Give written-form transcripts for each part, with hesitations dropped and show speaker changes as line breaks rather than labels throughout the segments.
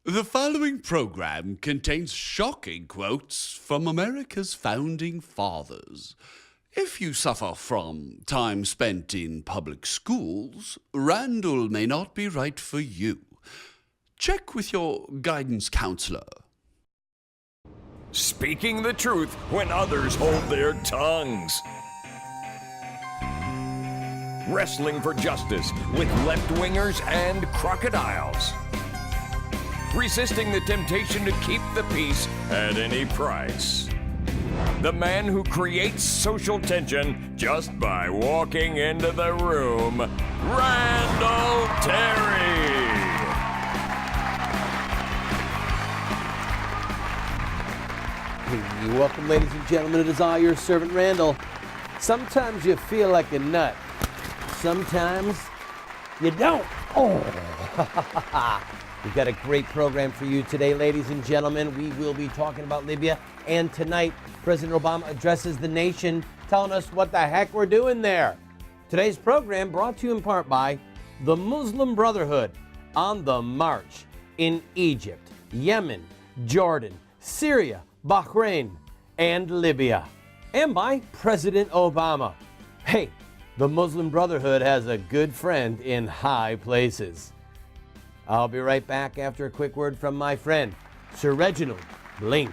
The following program contains shocking quotes from America's founding fathers. If you suffer from time spent in public schools, Randall may not be right for you. Check with your guidance counselor.
Speaking the truth when others hold their tongues. Wrestling for justice with left-wingers and crocodiles. Resisting the temptation to keep the peace at any price. The man who creates social tension just by walking into the room, Randall Terry.
Welcome, ladies and gentlemen. It is I, your servant Randall. Sometimes you feel like a nut. Sometimes you don't. Oh, we've got a great program for you today, ladies and gentlemen. We will be talking about Libya, and tonight, President Obama addresses the nation, telling us what the heck we're doing there. Today's program brought to you in part by the Muslim Brotherhood on the march in Egypt, Yemen, Jordan, Syria, Bahrain, and Libya, and by President Obama. Hey, the Muslim Brotherhood has a good friend in high places. I'll be right back after a quick word from my friend, Sir Reginald Bling.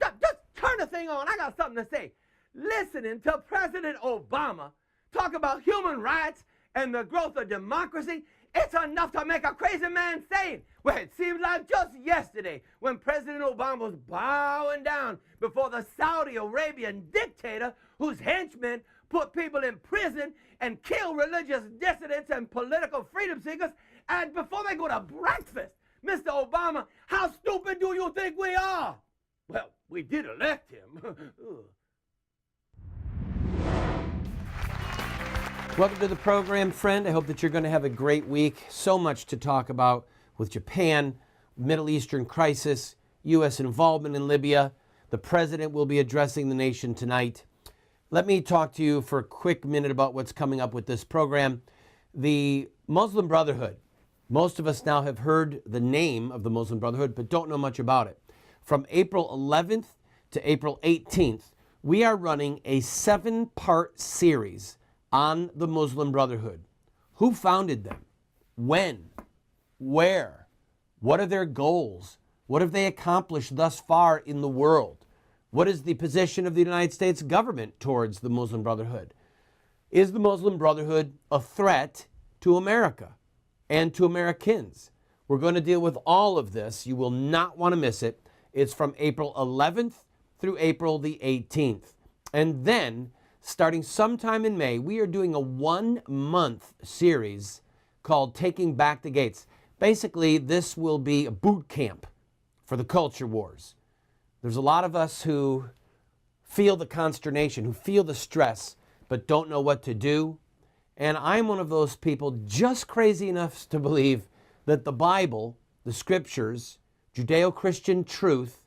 Just turn the thing on. I got something to say. Listening to President Obama talk about human rights and the growth of democracy, it's enough to make a crazy man sane. Well, it seems like just yesterday when President Obama was bowing down before the Saudi Arabian dictator whose henchmen put people in prison and kill religious dissidents and political freedom seekers, and before they go to breakfast, Mr. Obama, how stupid do you think we are? Well, we did elect him.
Welcome to the program, friend. I hope that you're going to have a great week. So much to talk about with Japan, Middle Eastern crisis, U.S. involvement in Libya. The president will be addressing the nation tonight. Let me talk to you for a quick minute about what's coming up with this program. The Muslim Brotherhood. Most of us now have heard the name of the Muslim Brotherhood, but don't know much about it. From April 11th to April 18th, we are running a 7-part series on the Muslim Brotherhood. Who founded them? When? Where? What are their goals? What have they accomplished thus far in the world? What is the position of the United States government towards the Muslim Brotherhood? Is the Muslim Brotherhood a threat to America and to Americans? We're going to deal with all of this. You will not want to miss it. It's from April 11th through April the 18th. And then, starting sometime in May, we are doing a 1-month series called Taking Back the Gates. Basically, this will be a boot camp for the culture wars. There's a lot of us who feel the consternation, who feel the stress, but don't know what to do. And I'm one of those people just crazy enough to believe that the Bible, the scriptures, Judeo-Christian truth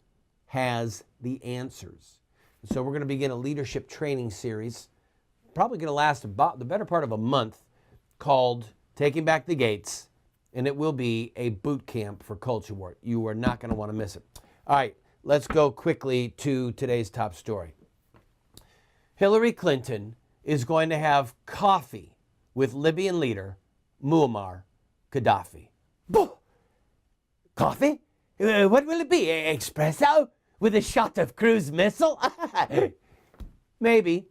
has the answers. So we're going to begin a leadership training series, probably going to last about the better part of a month, called Taking Back the Gates, and it will be a boot camp for culture war. You are not going to want to miss it. All right, let's go quickly to today's top story. Hillary Clinton is going to have coffee with Libyan leader Muammar Gaddafi. Coffee? What will it be? Espresso? With a shot of cruise missile? Maybe.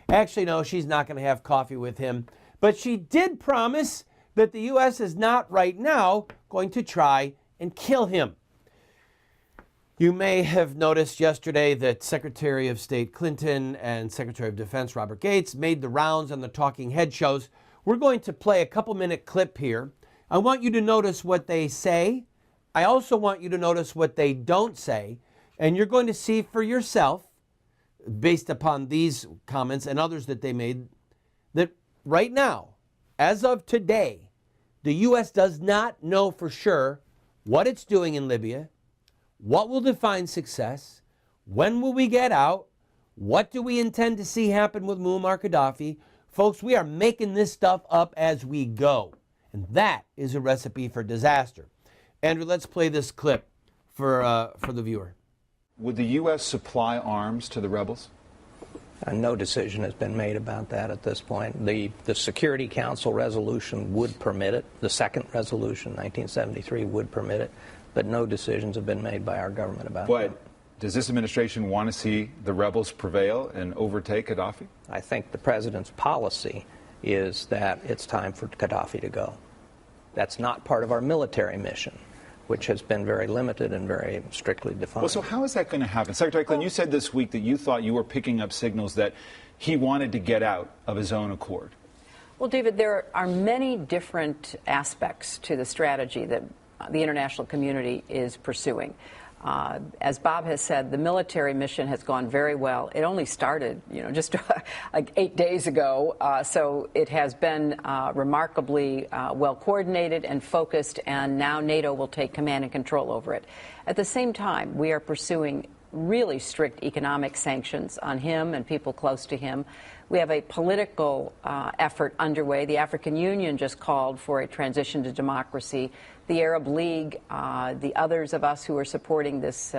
Actually, no, she's not going to have coffee with him. But she did promise that the U.S. is not right now going to try and kill him. You may have noticed yesterday that Secretary of State Clinton and Secretary of Defense Robert Gates made the rounds on the talking head shows. We're going to play a couple-minute clip here. I want you to notice what they say. I also want you to notice what they don't say. And you're going to see for yourself, based upon these comments and others that they made, that right now, as of today, the U.S. does not know for sure what it's doing in Libya, what will define success, when will we get out, what do we intend to see happen with Muammar Gaddafi. Folks, we are making this stuff up as we go. And that is a recipe for disaster. Andrew, let's play this clip for the viewer.
Would the U.S. supply arms to the rebels?
No decision has been made about that at this point. The Security Council resolution would permit it. The second resolution, 1973, would permit it. But no decisions have been made by our government about that.
But does this administration want to see the rebels prevail and overtake Gaddafi?
I think the president's policy is that it's time for Gaddafi to go. That's not part of our military mission, which has been very limited and very strictly defined.
Well, so how is that going to happen? Secretary Clinton, you said this week that you thought you were picking up signals that he wanted to get out of his own accord.
Well, David, there are many different aspects to the strategy that the international community is pursuing. As Bob has said, the military mission has gone very well. It only started, just like 8 days ago, so it has been remarkably well coordinated and focused, and now NATO will take command and control over it. At the same time, we are pursuing really strict economic sanctions on him and people close to him. We have a political effort underway. The African Union just called for a transition to democracy. The Arab League, the others of us who are supporting this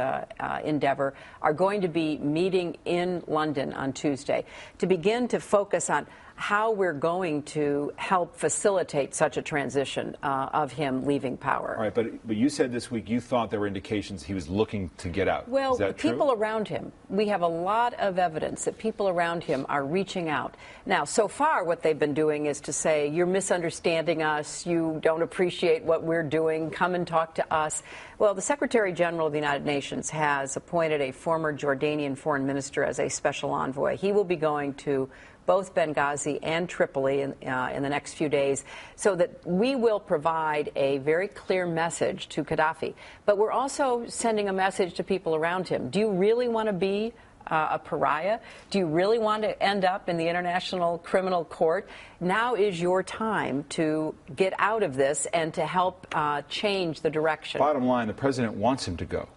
endeavor, are going to be meeting in London on Tuesday to begin to focus on how we're going to help facilitate such a transition of him leaving power.
All right, but you said this week you thought there were indications he was looking to get out.
Well,
is that
people
true?
around him, we have a lot of evidence that people around him are reaching out. Now, so far what they've been doing is to say, you're misunderstanding us, you don't appreciate what we're doing, come and talk to us. Well, the Secretary General of the United Nations has appointed a former Jordanian foreign minister as a special envoy. He will be going to both Benghazi and Tripoli in the next few days, so that we will provide a very clear message to Gaddafi. But we're also sending a message to people around him. Do you really want to be a pariah? Do you really want to end up in the International Criminal Court? Now is your time to get out of this and to help change the direction.
Bottom line, the president wants him to go,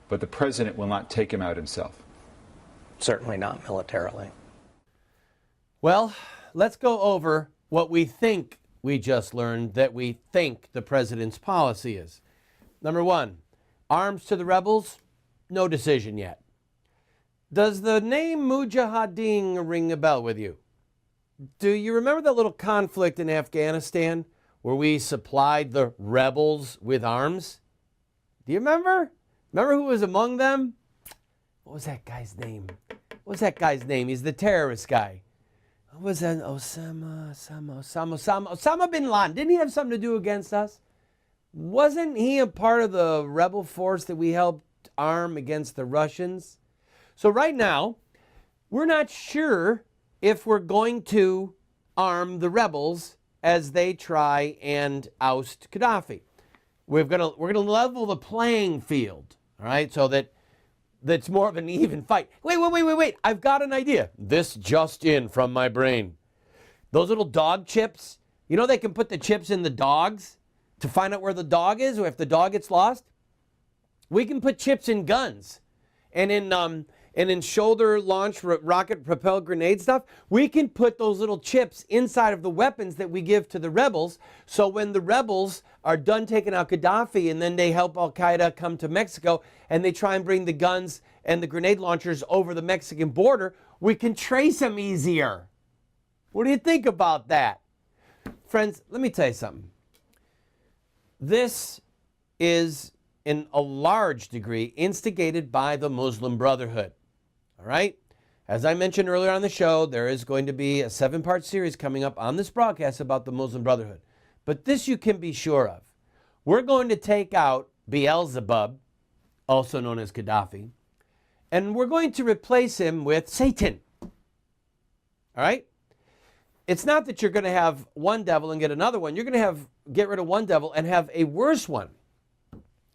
but the president will not take him out himself.
Certainly not militarily.
Well, let's go over what we think we just learned that we think the president's policy is. Number one, arms to the rebels, no decision yet. Does the name Mujahideen ring a bell with you? Do you remember that little conflict in Afghanistan where we supplied the rebels with arms? Do you remember? Remember who was among them? What was that guy's name? What was that guy's name? He's the terrorist guy. What was that? Osama bin Laden. Didn't he have something to do against us? Wasn't he a part of the rebel force that we helped arm against the Russians? So right now, we're not sure if we're going to arm the rebels as they try and oust Gaddafi. We're gonna level the playing field, all right, so that's more of an even fight. Wait. I've got an idea. This just in from my brain. Those little dog chips, they can put the chips in the dogs to find out where the dog is or if the dog gets lost. We can put chips in guns and in shoulder launch rocket propelled grenade stuff. We can put those little chips inside of the weapons that we give to the rebels. So when the rebels are done taking out Gaddafi and then they help Al Qaeda come to Mexico and they try and bring the guns and the grenade launchers over the Mexican border, we can trace them easier. What do you think about that? Friends, let me tell you something. This is in a large degree instigated by the Muslim Brotherhood. All right? As I mentioned earlier on the show, there is going to be a 7-part series coming up on this broadcast about the Muslim Brotherhood. But this you can be sure of. We're going to take out Beelzebub, also known as Gaddafi, and we're going to replace him with Satan. All right? It's not that you're going to have one devil and get another one. You're going to get rid of one devil and have a worse one.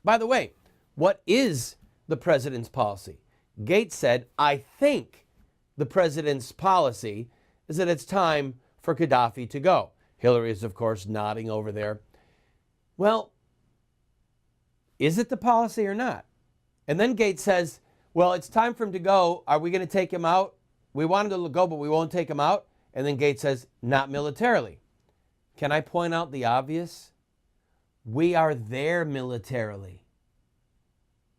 By the way, what is the president's policy? Gates said, I think the president's policy is that it's time for Gaddafi to go. Hillary is, of course, nodding over there. Well, is it the policy or not? And then Gates says, well, it's time for him to go. Are we going to take him out? We want him to go, but we won't take him out. And then Gates says, not militarily. Can I point out the obvious? We are there militarily.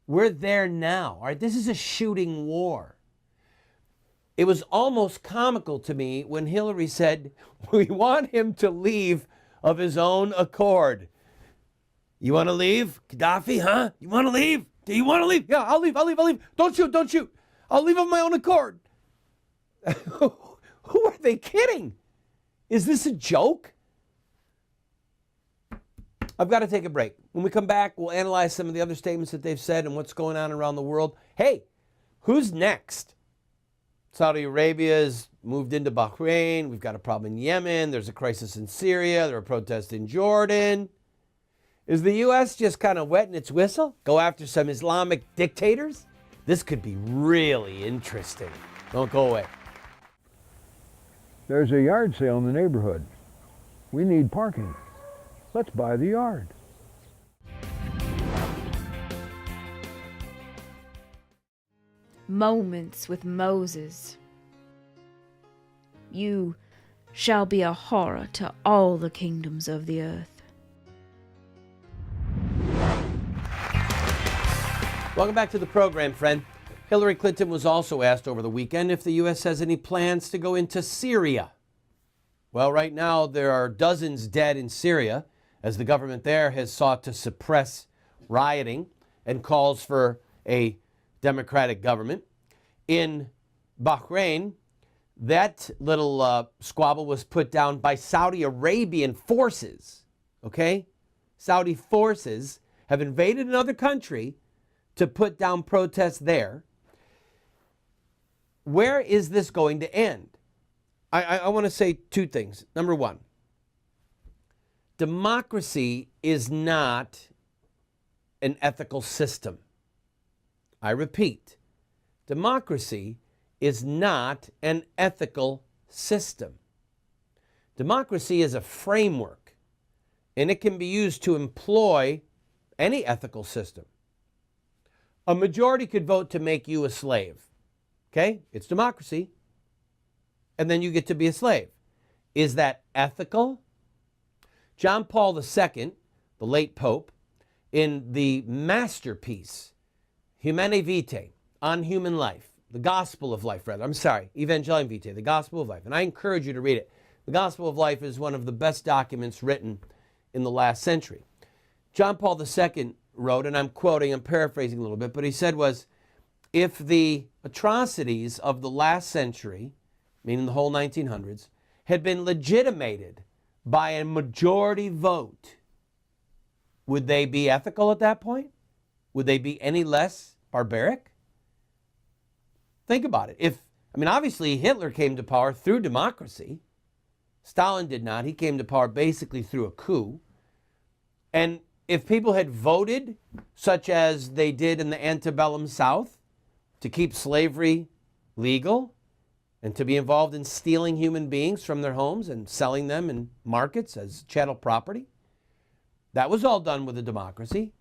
We're there now. All right, this is a shooting war. It was almost comical to me when Hillary said, we want him to leave of his own accord. You want to leave, Gaddafi, huh? You want to leave? Do you want to leave? Yeah, I'll leave. Don't shoot. I'll leave of my own accord. Who are they kidding? Is this a joke? I've got to take a break. When we come back, we'll analyze some of the other statements that they've said and what's going on around the world. Hey, who's next? Saudi Arabia has moved into Bahrain. We've got a problem in Yemen. There's a crisis in Syria. There are protests in Jordan. Is the U.S. just kind of wetting its whistle? Go after some Islamic dictators? This could be really interesting. Don't go away.
There's a yard sale in the neighborhood. We need parking. Let's buy the yard.
Moments with Moses. You shall be a horror to all the kingdoms of the earth.
Welcome back to the program, friend. Hillary Clinton was also asked over the weekend if the U.S. has any plans to go into Syria. Well, right now there are dozens dead in Syria as the government there has sought to suppress rioting and calls for a democratic government. In Bahrain, that little squabble was put down by Saudi Arabian forces, okay? Saudi forces have invaded another country to put down protests there. Where is this going to end? I want to say two things. Number one, democracy is not an ethical system. I repeat, democracy is not an ethical system. Democracy is a framework, and it can be used to employ any ethical system. A majority could vote to make you a slave. Okay? It's democracy. And then you get to be a slave. Is that ethical? John Paul II, the late Pope, in the masterpiece, Humanae Vitae, on human life, the gospel of life, rather. I'm sorry, Evangelium Vitae, the gospel of life. And I encourage you to read it. The gospel of life is one of the best documents written in the last century. John Paul II wrote, and I'm quoting, I'm paraphrasing a little bit, but he said was, if the atrocities of the last century, meaning the whole 1900s, had been legitimated by a majority vote, would they be ethical at that point? Would they be any less barbaric? Think about it. Obviously Hitler came to power through democracy. Stalin did not. He came to power basically through a coup. And if people had voted, such as they did in the antebellum South, to keep slavery legal and to be involved in stealing human beings from their homes and selling them in markets as chattel property, that was all done with a democracy.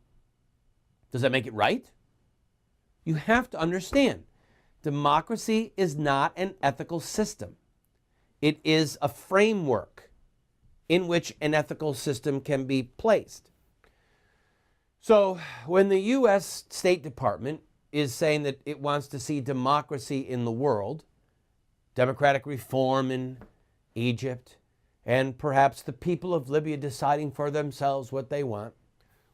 Does that make it right? You have to understand, democracy is not an ethical system. It is a framework in which an ethical system can be placed. So when the U.S. State Department is saying that it wants to see democracy in the world, democratic reform in Egypt, and perhaps the people of Libya deciding for themselves what they want,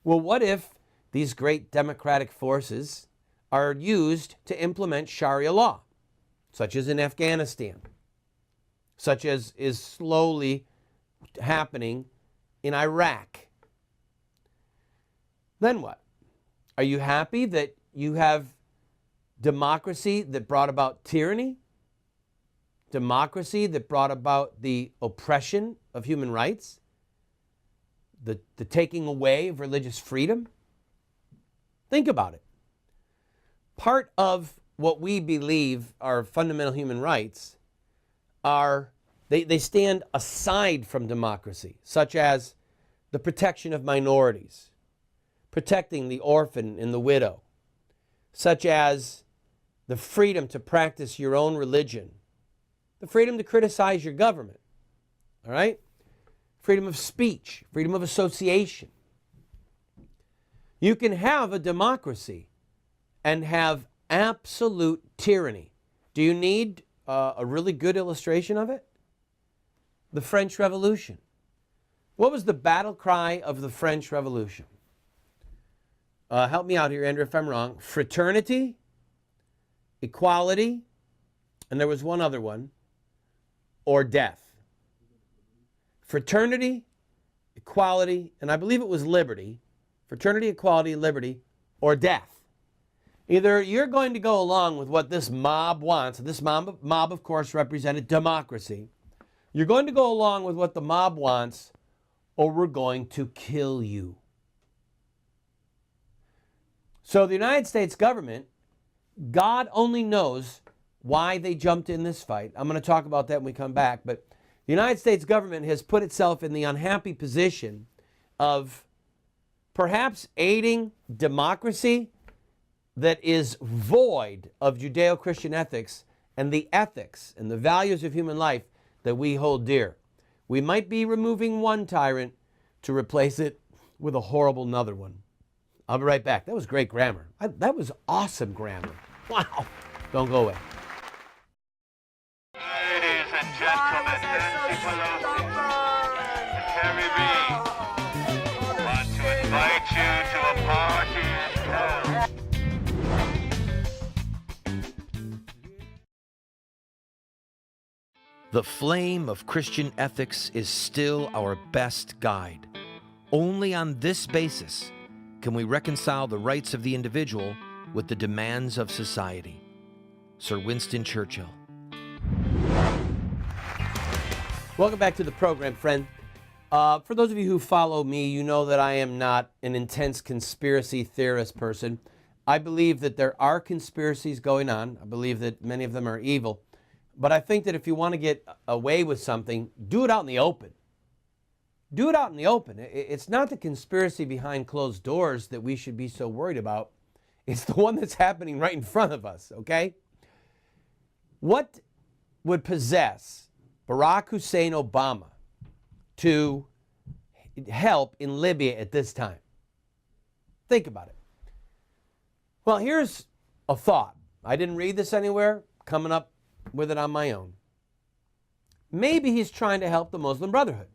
well, what if these great democratic forces are used to implement Sharia law, such as in Afghanistan, such as is slowly happening in Iraq? Then what? Are you happy that you have democracy that brought about tyranny? Democracy that brought about the oppression of human rights? The taking away of religious freedom? Think about it. Part of what we believe are fundamental human rights are, they stand aside from democracy, such as the protection of minorities, protecting the orphan and the widow, such as the freedom to practice your own religion, the freedom to criticize your government, all right? Freedom of speech, freedom of association. You can have a democracy and have absolute tyranny. Do you need a really good illustration of it? The French Revolution. What was the battle cry of the French Revolution? Help me out here, Andrew, if I'm wrong. Fraternity, equality, and there was one other one, or death. Fraternity, equality, and I believe it was liberty. Fraternity, equality, liberty, or death. Either you're going to go along with what this mob wants. This mob, of course, represented democracy. You're going to go along with what the mob wants, or we're going to kill you. So the United States government, God only knows why they jumped in this fight. I'm going to talk about that when we come back. But the United States government has put itself in the unhappy position of perhaps aiding democracy that is void of Judeo-Christian ethics and the ethics and the values of human life that we hold dear. We might be removing one tyrant to replace it with a horrible another one. I'll be right back. That was great grammar. That was awesome grammar. Wow. Don't go away.
Ladies and gentlemen, Nancy Pelosi and Terry Reid want to invite you to a party in town.
The flame of Christian ethics is still our best guide. Only on this basis can we reconcile the rights of the individual with the demands of society. Sir Winston Churchill.
Welcome back to the program, friend. For those of you who follow me, you know that I am not an intense conspiracy theorist person. I believe that there are conspiracies going on. I believe that many of them are evil. But I think that if you want to get away with something, do it out in the open. Do it out in the open. It's not the conspiracy behind closed doors that we should be so worried about. It's the one that's happening right in front of us, okay? What would possess Barack Hussein Obama to help in Libya at this time? Think about it. Well, here's a thought. I didn't read this anywhere, coming up with it on my own. Maybe he's trying to help the Muslim Brotherhood.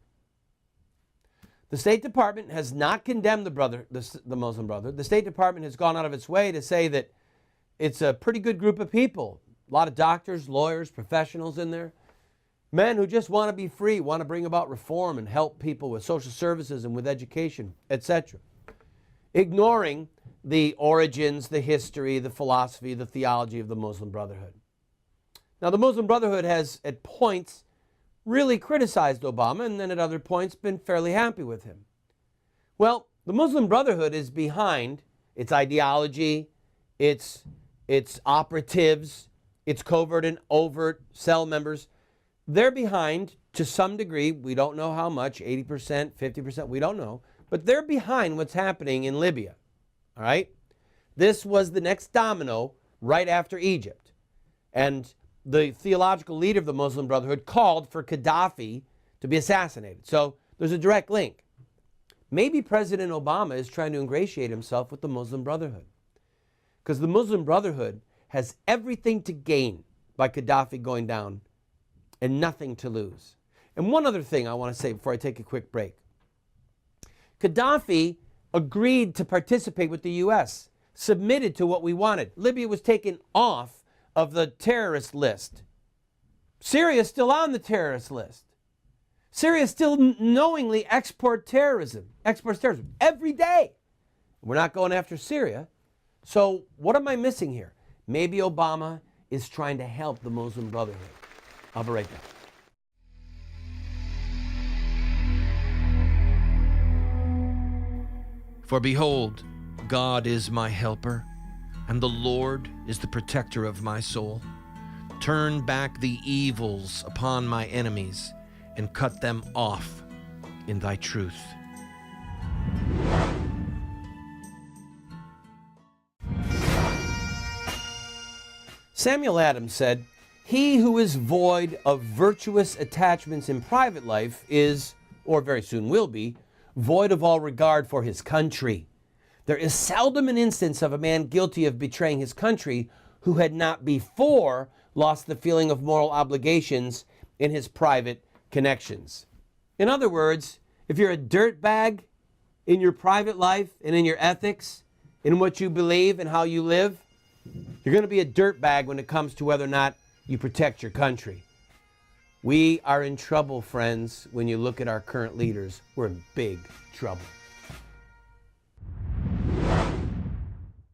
The State Department has not condemned the Muslim Brotherhood. The State Department has gone out of its way to say that it's a pretty good group of people. A lot of doctors, lawyers, professionals in there. Men who just want to be free, want to bring about reform and help people with social services and with education, etc. Ignoring the origins, the history, the philosophy, the theology of the Muslim Brotherhood. Now, the Muslim Brotherhood has, at points, really criticized Obama, and then at other points been fairly happy with him. Well, the Muslim Brotherhood is behind its ideology, its operatives, its covert and overt cell members. They're behind, to some degree, we don't know how much, 80%, 50%, we don't know, but they're behind what's happening in Libya, all right? This was the next domino right after Egypt. And the theological leader of the Muslim Brotherhood called for Gaddafi to be assassinated. So there's a direct link. Maybe President Obama is trying to ingratiate himself with the Muslim Brotherhood, because the Muslim Brotherhood has everything to gain by Gaddafi going down and nothing to lose. And one other thing I want to say before I take a quick break. Gaddafi agreed to participate with the U.S., submitted to what we wanted. Libya was taken off of the terrorist list. Syria is still on the terrorist list. Syria still knowingly exports terrorism every day. We're not going after Syria. So what am I missing here? Maybe Obama is trying to help the Muslim Brotherhood. I'll be right back.
For behold, God is my helper, and the Lord is the protector of my soul. Turn back the evils upon my enemies, and cut them off in thy truth.
Samuel Adams said, "He who is void of virtuous attachments in private life is, or very soon will be, void of all regard for his country. There is seldom an instance of a man guilty of betraying his country who had not before lost the feeling of moral obligations in his private connections. In other words, if you're a dirtbag in your private life and in your ethics, in what you believe and how you live, you're going to be a dirtbag when it comes to whether or not you protect your country. We are in trouble, friends, when you look at our current leaders. We're in big trouble.